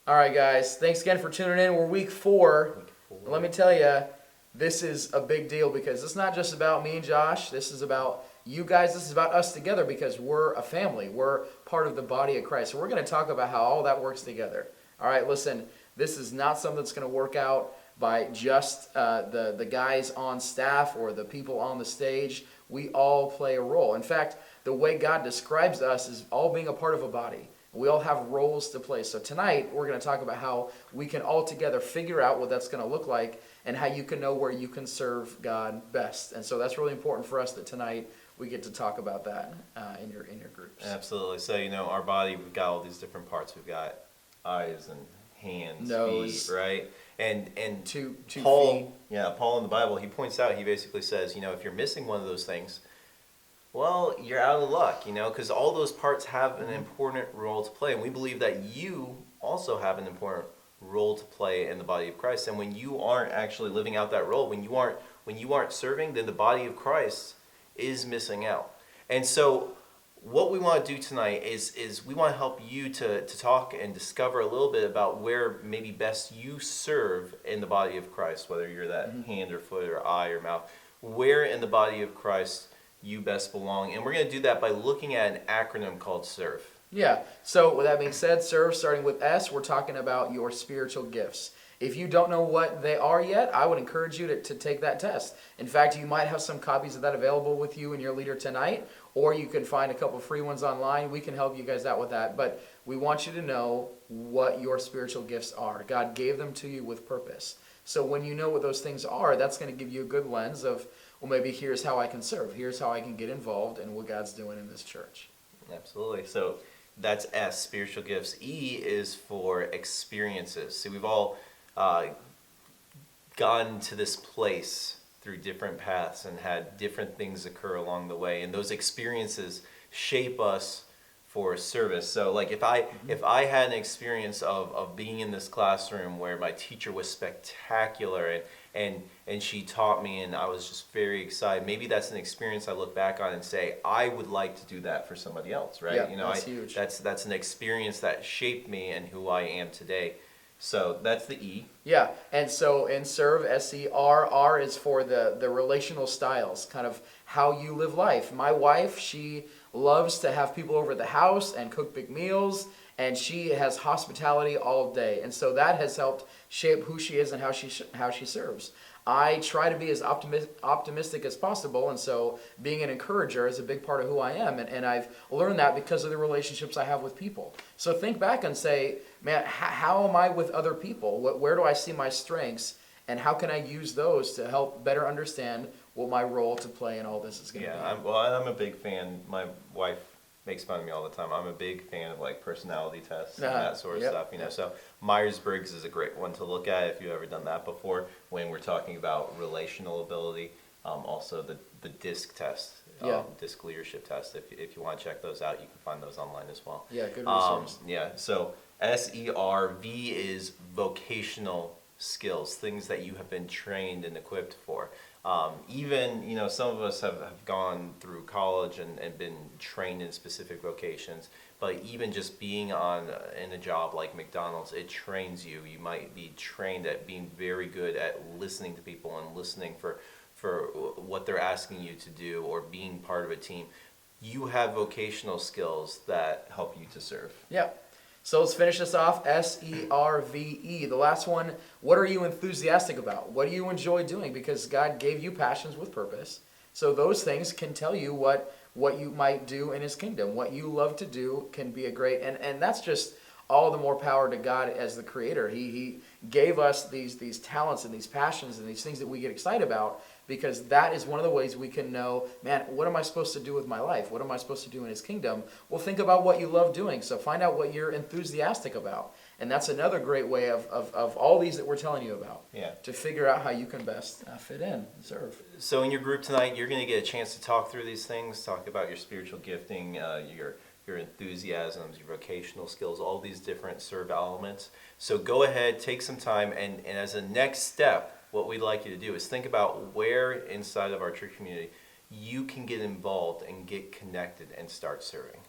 All right, guys. Thanks again for tuning in. We're week 4. Week 4. Let me tell you, this is a big deal because it's not just about me and Josh. This is about you guys. This is about us together because we're a family. We're part of the body of Christ. So we're going to talk about how all that works together. All right, listen. This is not something that's going to work out by just the guys on staff or the people on the stage. We all play a role. In fact, the way God describes us is all being a part of a body. We all have roles to play. So tonight, we're going to talk about how we can all together figure out what that's going to look like and how you can know where you can serve God best. And so that's really important for us that tonight we get to talk about that in your groups. Absolutely. So, our body, we've got all these different parts. We've got eyes and hands, nose, feet, right? And two Paul, feet. Yeah, Paul in the Bible, he points out, he basically says, if you're missing one of those things, well, you're out of luck, because all those parts have an important role to play. And we believe that you also have an important role to play in the body of Christ. And when you aren't actually living out that role, when you aren't serving, then the body of Christ is missing out. And so what we want to do tonight is we want to help you to talk and discover a little bit about where maybe best you serve in the body of Christ, whether you're that hand or foot or eye or mouth, where in the body of Christ you best belong. And we're going to do that by looking at an acronym called S.E.R.V.E. Yeah, so with that being said, S.E.R.V.E, starting with S, we're talking about your spiritual gifts. If you don't know what they are yet, I would encourage you to take that test. In fact, you might have some copies of that available with you and your leader tonight, or you can find a couple free ones online. We can help you guys out with that. But we want you to know what your spiritual gifts are. God gave them to you with purpose. So when you know what those things are, that's going to give you a good lens of, well, maybe here's how I can serve. Here's how I can get involved in what God's doing in this church. Absolutely. So that's S, spiritual gifts. E is for experiences. So we've all gotten to this place through different paths and had different things occur along the way. And those experiences shape us for service. So like if I had an experience of being in this classroom where my teacher was spectacular and she taught me and I was just very excited, maybe that's an experience I look back on and say, I would like to do that for somebody else, right? Yeah, that's huge. That's an experience that shaped me and who I am today. So that's the E. Yeah, and so in S.E.R.V.E, S-E-R-R is for the relational styles, kind of how you live life. My wife, she loves to have people over at the house and cook big meals, and she has hospitality all day. And so that has helped shape who she is and how she serves. I try to be as optimistic as possible, and so being an encourager is a big part of who I am, and I've learned that because of the relationships I have with people. So think back and say, man, how am I with other people? Where do I see my strengths, and how can I use those to help better understand what my role to play in all this is going to be? I'm a big fan. My wife makes fun of me all the time. I'm a big fan of like personality tests and that sort of stuff. So Myers-Briggs is a great one to look at if you've ever done that before when we're talking about relational ability. Also the DISC test, DISC leadership test. If you want to check those out, you can find those online as well. Yeah, good resource. So S.E.R.V.E is vocational skills, things that you have been trained and equipped for. Even, some of us have gone through college and been trained in specific vocations, but even just being in a job like McDonald's, it trains you. You might be trained at being very good at listening to people and listening for what they're asking you to do or being part of a team. You have vocational skills that help you to serve. Yeah. So let's finish this off, S-E.R.V.E. The last one, what are you enthusiastic about? What do you enjoy doing? Because God gave you passions with purpose. So those things can tell you what you might do in His kingdom. What you love to do can be a great, and that's just all the more power to God as the Creator. He gave us these talents and these passions and these things that we get excited about, because that is one of the ways we can know, man, what am I supposed to do with my life? What am I supposed to do in His kingdom? Well, think about what you love doing. So find out what you're enthusiastic about. And that's another great way of all these that we're telling you about. Yeah. To figure out how you can best fit in and serve. So in your group tonight, you're going to get a chance to talk through these things, talk about your spiritual gifting, your enthusiasms, your vocational skills, all these different S.E.R.V.E elements. So go ahead, take some time, and as a next step, what we'd like you to do is think about where inside of our church community you can get involved and get connected and start serving.